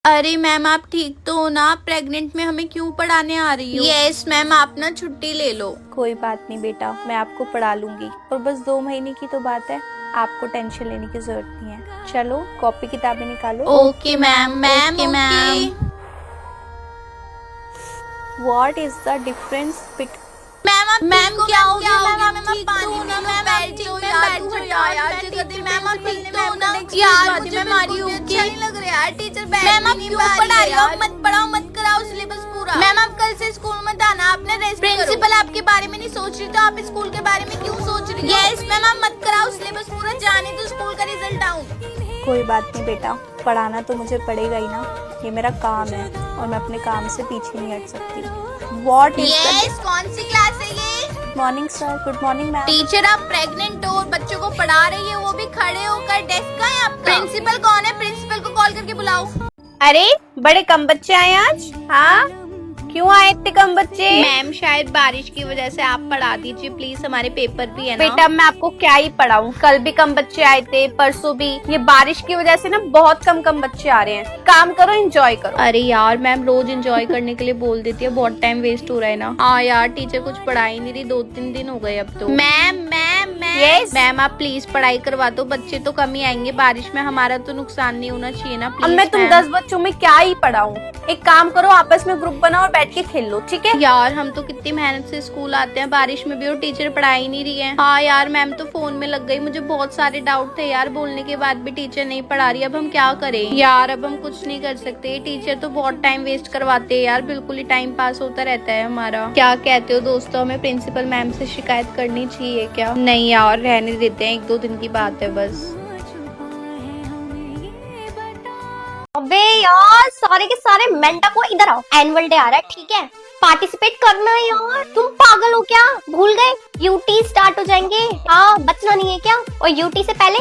अरे मैम आप ठीक तो हो ना? प्रेग्नेंट में हमें क्यों पढ़ाने आ रही हो? यस मैम, आप ना छुट्टी ले लो। कोई बात नहीं बेटा, मैं आपको पढ़ा लूंगी और बस 2 महीने की तो बात है, आपको टेंशन लेने की जरूरत नहीं है। चलो कॉपी किताबें निकालो। Okay ma'am. Ma'am okay, ma'am. What is the difference between ma'am क्या हो गया? मैम आप ठीक तो हो ना? मैम बैठ जाओ यार, मैम आप ठीक तो हो ना? यार मुझे बीमारी हो गई, अच्छा नहीं लग रहा यार। टीचर बैठ मैम आप क्यों पढ़ा रही हो? मत पढ़ाओ, मत कराओ सिलेबस पूरा। मैम आप कल से स्कूल मत आना, आपने रेस्ट करो। प्रिंसिपल आपके बारे में नहीं सोच रही तो आप स्कूल के बारे में क्यों सोच रही हो? यस मैम, आप मत कराओ सिलेबस पूरा, जाने दो स्कूल का रिजल्ट डाउन। कोई बात नहीं बेटा, पढ़ाना तो मुझे पड़ेगा ही ना, ये मेरा काम है और मैं अपने काम से पीछे नहीं हट सकती। व्हाट इज यस, कौन सी क्लास है ये? Morning sir, good morning ma'am. Teacher आप प्रेग्नेंट हो और बच्चों को पढ़ा रही है, वो भी खड़े होकर। डेस्क का है आपका? प्रिंसिपल कौन है? प्रिंसिपल को कॉल करके बुलाओ। अरे बड़े कम बच्चे आए आज। हाँ, क्यों आए इतने कम बच्चे? मैम शायद बारिश की वजह से आप पढ़ा दीजिए प्लीज, हमारे पेपर भी है ना। बेटा मैं आपको क्या ही पढ़ाऊं, कल भी कम बच्चे आए थे, परसों भी। ये बारिश की वजह से ना बहुत कम बच्चे आ रहे हैं। काम करो, एंजॉय करो। अरे यार मैम रोज एंजॉय करने के लिए बोल देती है, बहुत टाइम वेस्ट हो रहा है ना। हाँ यार टीचर कुछ पढ़ा ही नहीं रही, 2-3 दिन हो गए अब तो। Ma'am Yes? मैम आप प्लीज पढ़ाई करवा दो, बच्चे तो कम ही आएंगे बारिश में, हमारा तो नुकसान नहीं होना चाहिए ना। अब प्लीज मैं तुम 10 बच्चों में क्या ही पढ़ाऊं। एक काम करो, आपस में ग्रुप बनाओ और बैठ के खेल लो, ठीक है? यार हम तो कितनी मेहनत से स्कूल आते हैं, बारिश में भी और टीचर पढ़ा ही नहीं रही है। हाँ यार मैम तो फोन में लग गई, मुझे बहुत सारे डाउट थे यार, बोलने के बाद भी टीचर नहीं पढ़ा रही। अब हम क्या करें यार? अब हम कुछ नहीं कर सकते, टीचर तो बहुत टाइम वेस्ट करवाते हैं यार, बिल्कुल ही टाइम पास होता रहता है हमारा। क्या कहते हो दोस्तों, हमें प्रिंसिपल मैम से शिकायत करनी चाहिए क्या? नहीं यार रहने देते हैं, 1-2 दिन की बात है बस। अबे यार सारे के सारे मेंटा को इधर आओ, एनुअल डे आ रहा है, ठीक है? पार्टिसिपेट करना है यार। तुम पागल हो क्या? भूल गए यूटी स्टार्ट हो जाएंगे। हाँ, बचना नहीं है क्या? और यूटी से पहले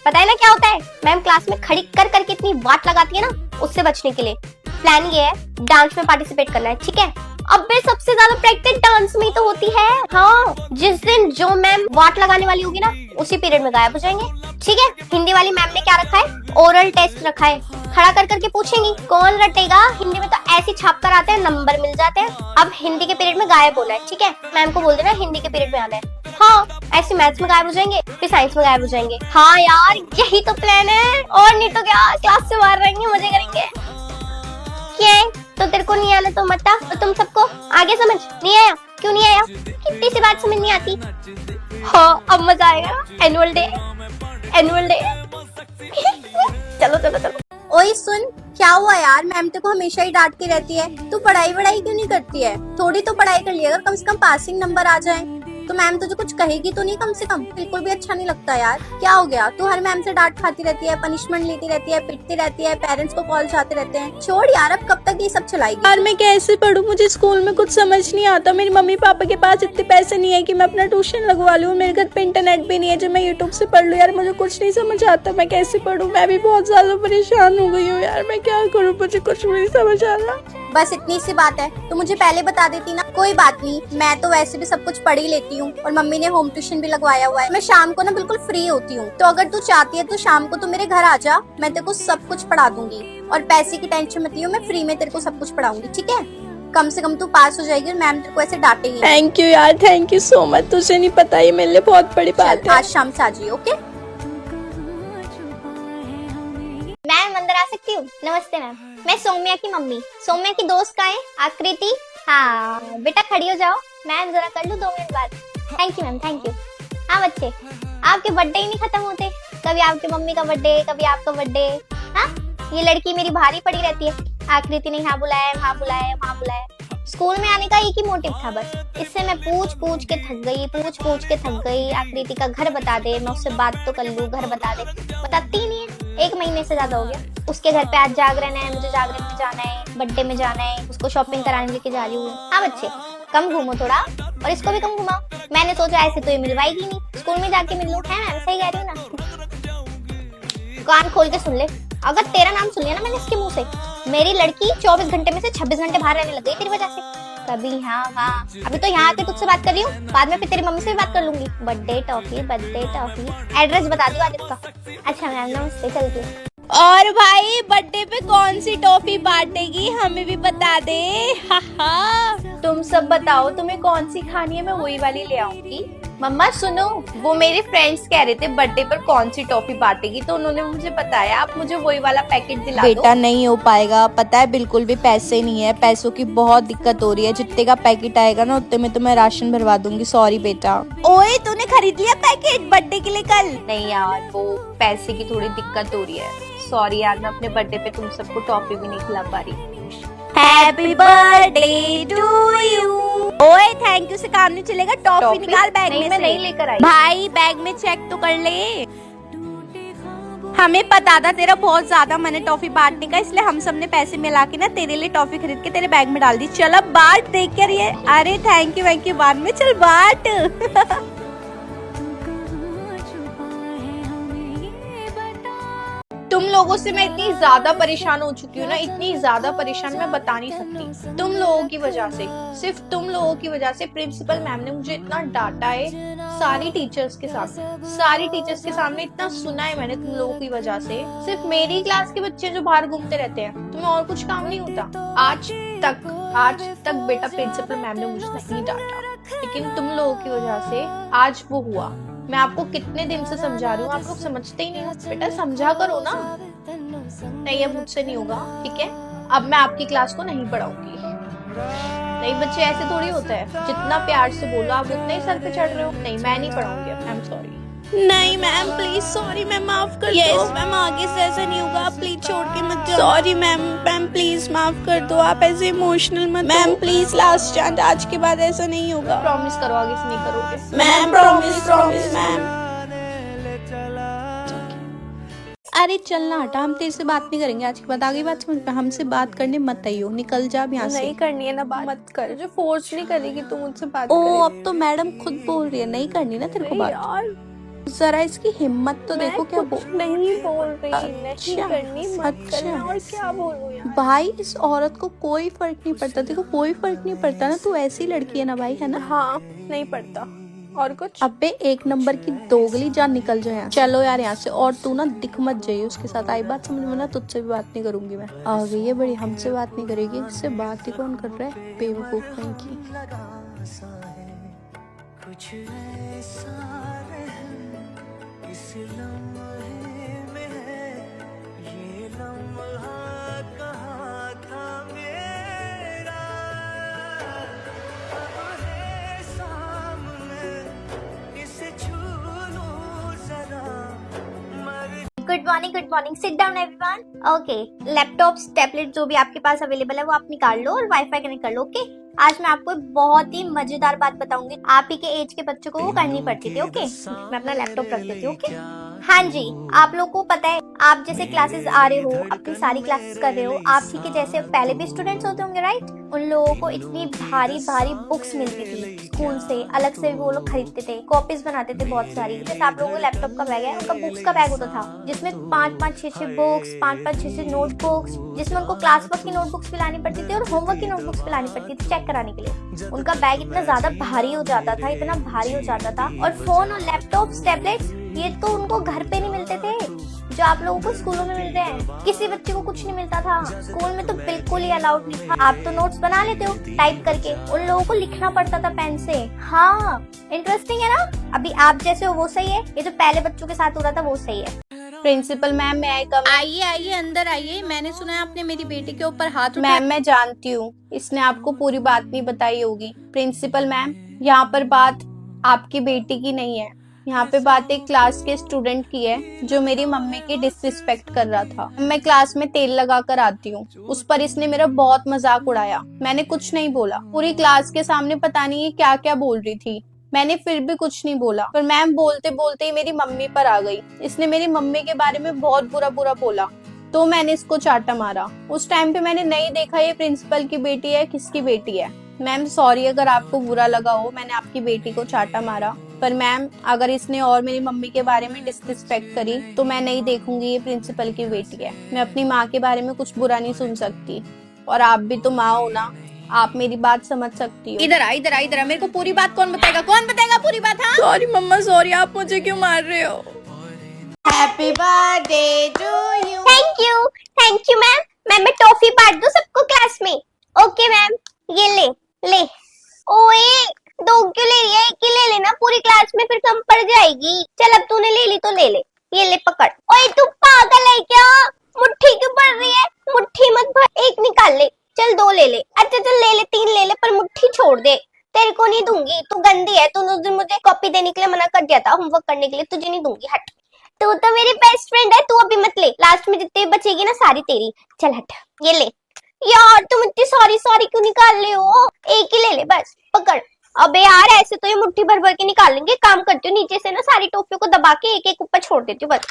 पता है ना क्या होता है? मैम क्लास में खड़ी कर करके इतनी वाट लगाती है ना, उससे बचने के लिए प्लान ये है, डांस में पार्टिसिपेट करना है, ठीक है? अबे सबसे ज्यादा प्रैक्टिस डांस में ही तो होती है। हाँ, जिस दिन जो मैम वाट लगाने वाली होगी ना, उसी पीरियड में गायब हो जाएंगे, ठीक है? हिंदी वाली मैम ने क्या रखा है? ओरल टेस्ट रखा है, खड़ा कर करके पूछेंगी कौन रटेगा। हिंदी में तो ऐसी छाप कर आते हैं, नंबर मिल जाते हैं। अब हिंदी के पीरियड में गायब होना है, ठीक है? मैम को बोल देना हिंदी के पीरियड में आना है। हाँ, ऐसे मैथ्स में गायब हो जाएंगे, फिर साइंस में गायब हो जाएंगे। हाँ यार यही तो प्लान है, और नहीं तो क्या, क्लास से बाहर रहेंगे, मजे करेंगे। क्या तो तेरे को नहीं आना तो मत आ, तो तुम सबको आगे समझ नहीं आया? क्यों नहीं आया? कितनी सी बात समझ नहीं आती। हाँ अब मजा आएगा, एनुअल डे एनुअल डे। चलो चलो चलो। ओए सुन, क्या हुआ यार? मैम तेरे को हमेशा ही डांटती रहती है, तू पढ़ाई क्यों नहीं करती है? थोड़ी तो पढ़ाई कर लिया, अगर कम से कम पासिंग नंबर आ जाए तो मैम तुझे कुछ कहेगी तो नहीं? कम से कम बिल्कुल भी अच्छा नहीं लगता यार। क्या हो गया? तू हर मैम से डांट खाती रहती है, पनिशमेंट लेती रहती है, पिटती रहती है, पेरेंट्स को कॉल जाते रहते हैं। छोड़ यार, अब कब तक ये सब चलाएगी? यार मैं कैसे पढूं, मुझे स्कूल में कुछ समझ नहीं आता। मेरी मम्मी पापा के पास इतने पैसे नहीं है कि मैं अपना ट्यूशन लगवा लूं, मेरे घर पे इंटरनेट भी नहीं है जो मैं यूट्यूब से पढ़ लूं। यार मुझे कुछ नहीं समझ आता, मैं कैसे पढूं? मैं भी बहुत ज्यादा परेशान हो गई हूँ यार, मैं क्या करूँ, मुझे कुछ भी नहीं समझ आ रहा। बस इतनी सी बात है तो मुझे पहले बता देती ना। कोई बात नहीं, मैं तो वैसे भी सब कुछ पढ़ ही लेती हूँ और मम्मी ने होम ट्यूशन भी लगवाया हुआ है। मैं शाम को ना बिल्कुल फ्री होती हूँ, तो अगर तू चाहती है तो शाम को तू मेरे घर आ जा, मैं तेरे को सब कुछ पढ़ा दूंगी। और पैसे की टेंशन मत लियो, मैं फ्री में तेरे को सब कुछ पढ़ाऊंगी, ठीक है? कम से कम तू पास हो जाएगी और मैम तेरे को ऐसे डांटेगी। थैंक यू यार, थैंक यू सो मच। तुझे नहीं पता, ये मेरे लिए बहुत बड़ी बात है। आज शाम से आ जाइए, ओके? मैम अंदर आ सकती हूँ? नमस्ते मैम, मैं सौम्या की मम्मी। सौम्या की दोस्त का है आकृति। हाँ बेटा खड़ी हो जाओ, मैम जरा कर लूँ 2 मिनट बाद। Thank you ma'am, thank you. हाँ बच्चे, आपके बर्थडे ही नहीं खत्म होते, कभी आपकी मम्मी का बर्थडे, कभी आपका बर्थडे। हाँ, ये लड़की मेरी भारी पड़ी रहती है। आकृति ने यहाँ बुलाया, वहाँ बुलाया, वहाँ बुलाया। स्कूल में आने का एक ही मोटिव था बस, इससे मैं पूछ पूछ के थक गई। आकृति का घर बता दे, मैं उससे बात तो कर लूँ, घर बता दे, बताती ही नहीं है। 1 महीने से ज्यादा हो गया। उसके घर पे आज जागरण है, मुझे जागरण में जाना है, बर्थडे में जाना है, उसको शॉपिंग कराने लेके जा रही हूँ। हाँ बच्चे कम घूमो थोड़ा, और इसको भी कम घुमाओ। मैंने सोचा ऐसे तो ये मिलवाएगी नहीं, स्कूल में जाके मिल लूँ। है मैम सही कह रही हूँ ना? कान खोल के सुन ले, अगर तेरा नाम सुन लिया ना मैंने इसके मुंह से, मेरी लड़की 24 घंटे में से 26 घंटे बाहर रहने लग गई तेरी वजह से। कभी यहाँ वहाँ, अभी तो यहाँ आके तुझसे बात कर रही हूँ, बाद में फिर तेरी मम्मी से भी बात कर लूंगी। बर्थडे टॉफी, एड्रेस बता दो आज इसका। अच्छा मैम नमस्ते, चलती हूँ। और भाई बर्थडे पे कौन सी टॉफी बांटेगी हमें भी बता दे। तुम सब बताओ तुम्हें कौन सी खानी है, मैं वही वाली ले आऊंगी। मम्मा सुनो, वो मेरे फ्रेंड्स कह रहे थे बर्थडे पर कौन सी टॉफी बांटेगी, तो उन्होंने मुझे बताया आप मुझे वही वाला पैकेट दिला दो। बेटा नहीं हो पाएगा, पता है बिल्कुल भी पैसे नहीं है, पैसों की बहुत दिक्कत हो रही है। जितने का पैकेट आएगा ना उतने में तो मैं राशन भरवा दूंगी। सॉरी बेटा। ओए तूने खरीद लिया पैकेट बर्थडे के लिए कल? नहीं यार, वो पैसे की थोड़ी दिक्कत हो रही है। सॉरी यार, मैं अपने बर्थडे पे तुम सबको टॉफी भी नहीं खिला पा रही। Happy birthday to you. ओए थैंक यू से काम नहीं चलेगा, टॉफी निकाल बैग में मैं से। नहीं लेकर आई। भाई बैग में चेक तो कर ले। हमें पता था तेरा बहुत ज्यादा मन है टॉफी बांटने का, इसलिए हम सब ने पैसे मिला के ना तेरे लिए टॉफी खरीद के तेरे बैग में डाल दी। चल अब बांट, देख कर ये। अरे थैंक यू बाद में, चल बांट। तुम लोगों से मैं इतनी ज्यादा परेशान हो चुकी हूँ ना, इतनी ज्यादा परेशान मैं बता नहीं सकती। तुम लोगों की वजह से, सिर्फ तुम लोगों की वजह से प्रिंसिपल मैम ने मुझे इतना डांटा है। सारी टीचर्स के सामने इतना सुना है मैंने तुम लोगों की वजह से। सिर्फ मेरी क्लास के बच्चे जो बाहर घूमते रहते हैं, तुम्हें और कुछ काम नहीं होता। आज तक बेटा प्रिंसिपल मैम ने मुझे नहीं डांटा, लेकिन तुम लोगों की वजह से आज वो हुआ। मैं आपको कितने दिन से समझा रही हूँ, आप लोग समझते ही नहीं हो। बेटा समझा करो ना। नहीं अब मुझसे नहीं होगा, ठीक है? अब मैं आपकी क्लास को नहीं पढ़ाऊंगी। नहीं बच्चे ऐसे थोड़ी होता है, जितना प्यार से बोलो आप उतना ही सर पे चढ़ रहे हो। नहीं मैं नहीं पढ़ाऊंगी, आई एम सॉरी। नहीं मैम प्लीज, सॉरी मैम, माफ कर दो। यस मैम, आगे से ऐसा नहीं होगा, आप प्लीज छोड़ के मत जाओ। सॉरी मैम, मैम प्लीज माफ कर दो, आप ऐसे इमोशनल मत। मैम प्लीज लास्ट चांस, आज के बाद ऐसा नहीं होगा। प्रॉमिस करो आगे से नहीं करोगे। Ma'am promise ma'am. अरे चलना हटा, हम तेरे से बात नहीं करेंगे आज के बाद। आगे बात समझ में, हमसे बात करने मत आइयो, निकल जा यहाँ से। नहीं करनी है ना बात, मत कर। जो फोर्स नहीं करेगी तू मुझसे बात ओ करे। अब तो मैडम खुद बोल रही है नहीं करनी ना तेरे को बात। यार जरा इसकी हिम्मत तो देखो क्या कुछ नहीं बोल रही, नहीं करनी, मत करना। और क्या बोलूं यार। भाई इस औरत को कोई फर्क नहीं पड़ता, देखो कोई फर्क नहीं पड़ता ना, तू ऐसी लड़की है ना भाई, है ना? हाँ नहीं पड़ता। और कुछ? अबे एक नंबर की दोगली जान, निकल जाए यहाँ। चलो यार यहाँ से, और तू ना दिख मत जाइए उसके साथ। आई बात समझ में ना, तुझसे भी बात नहीं करूंगी मैं। आ गई है बड़ी, हमसे बात नहीं करेगी, इससे बात ही कौन कर रहा है, बेवकूफ कहीं की। कुछ ऐसा इस लम्हे में है, ये लम्हा कहाँ था मेरा, अब है सामने, इसे छू लूं जरा, मर। Good morning, sit down everyone. Okay, laptops, tablet जो भी आपके पास अवेलेबल है वो आप निकाल लो और वाईफाई कनेक्ट कर लो। ओके आज मैं आपको बहुत ही मजेदार बात बताऊंगी, आप ही के एज के बच्चों को वो करनी पड़ती थी। ओके मैं अपना लैपटॉप रख देती हूँ। ओके हाँ जी, आप लोगों को पता है, आप जैसे क्लासेस आ रहे हो, अपनी सारी क्लासेस कर रहे हो, आप ही के जैसे पहले भी स्टूडेंट्स होते होंगे राइट? उन लोगों को इतनी भारी बुक्स मिलती थी स्कूल से, अलग से भी वो लोग खरीदते थे, कॉपीज बनाते थे बहुत सारी। जैसे आप लोगों को लैपटॉप का बैग है, उनका बुक्स का बैग होता था जिसमें 5-5, 6-6 बुक्स, 5-5, 6-6 नोटबुक्स, जिसमें उनको क्लास वर्क की नोटबुक्स भी लानी पड़ती थी और होमवर्क की नोटबुक्स भी लानी पड़ती थी चेक कराने के लिए। उनका बैग इतना ज्यादा भारी हो जाता था, इतना भारी हो जाता था। और फोन और लैपटॉप्स, टैबलेट्स, ये तो उनको घर पे नहीं मिलते थे जो आप लोगों को स्कूलों में मिलते हैं। किसी बच्चे को कुछ नहीं मिलता था, स्कूल में तो बिल्कुल ही अलाउड नहीं था। आप तो नोट्स बना लेते हो टाइप करके, उन लोगों को लिखना पड़ता था पेन से। हाँ इंटरेस्टिंग है ना? अभी आप जैसे हो वो सही है, ये जो पहले बच्चों के साथ हो रहा था वो सही है। प्रिंसिपल मैम मैं आइए अंदर आइए। मैंने सुना है आपने मेरी बेटी के ऊपर हाथ उठाया। मैम मैं जानती हूँ, इसने आपको पूरी बात नहीं बताई होगी। प्रिंसिपल मैम यहाँ पर बात आपकी बेटी की नहीं है, यहाँ पे बात एक क्लास के स्टूडेंट की है जो मेरी मम्मी की डिसरिस्पेक्ट कर रहा था। मैं क्लास में तेल लगा कर आती हूँ, उस पर इसने मेरा बहुत मजाक उड़ाया। मैंने कुछ नहीं बोला, पूरी क्लास के सामने पता नहीं ये क्या क्या बोल रही थी, मैंने फिर भी कुछ नहीं बोला। पर मैम बोलते बोलते ही मेरी मम्मी पर आ गई। इसने मेरी मम्मी के बारे में बहुत बुरा बोला, तो मैंने इसको चाटा मारा। उस टाइम पे मैंने नहीं देखा ये प्रिंसिपल की बेटी है किसकी बेटी है। मैम सॉरी अगर आपको बुरा लगा हो, मैंने आपकी बेटी को चाटा मारा। पर मैम अगर इसने और मेरी मम्मी के बारे में डिसरिस्पेक्ट करी तो मैं नहीं देखूंगी ये प्रिंसिपल की बेटी है। मैं अपनी माँ के बारे में कुछ बुरा नहीं सुन सकती, और आप भी तो माँ हो ना, आप मेरी बात समझ सकती हो। इधर आ, मेरे को पूरी बात कौन बताएगा पूरी बात? हाँ सॉरी मम्मा, सॉरी, आप मुझे क्यों मार रहे हो? Happy birthday to you. Thank you ma'am. Ma'am मैं टॉफी बांट दूं सबको क्लास में? ओके मैम, ये ले ले। ओए, 2 क्यों ले रही है? एक ही ले लेना, पूरी क्लास में फिर कम पड़ जाएगी। चल अब तूने ले ली तो ले ले, ये ले पकड़। ओए तू पागल है क्या? मुट्ठी क्यों पड़ रही है? मुट्ठी मत भर, एक निकाल ले। चल 2 ले ले। अच्छा चल ले ले, 3 ले ले, पर मुट्ठी छोड़ दे। तेरे को नहीं दूंगी, तू गंदी है। तूने उस दिन मुझे कॉपी देने के लिए मना कर दिया था, होमवर्क करने के लिए। तुझे नहीं दूंगी, हट। तू तो मेरी बेस्ट फ्रेंड है, तू अभी मत ले। लास्ट में जितनी बचेगी ना सारी तेरी। चल हट, ये ले। यार तुम इतनी सॉरी क्यों निकाल रहे हो? एक ही ले ले बस, पकड़। अबे यार ऐसे तो ये मुट्ठी भर भर के निकाल लेंगे। काम करती हूँ, नीचे से ना सारी टॉफियों को दबा के एक एक ऊपर छोड़ देती हूँ बस।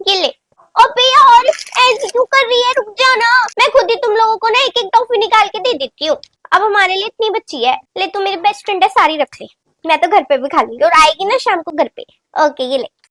ये ले। अबे यार ऐसे क्यों कर रही है? रुक जाना, मैं खुद ही तुम लोगों को ना एक एक टॉफी निकाल के दे देती हूँ। अब हमारे लिए इतनी बची है, ले तू मेरी बेस्ट फ्रेंड है, सारी रख ले। मैं तो घर पे भी खा लूंगी और आएगी ना शाम को घर पे। ओके ये ले।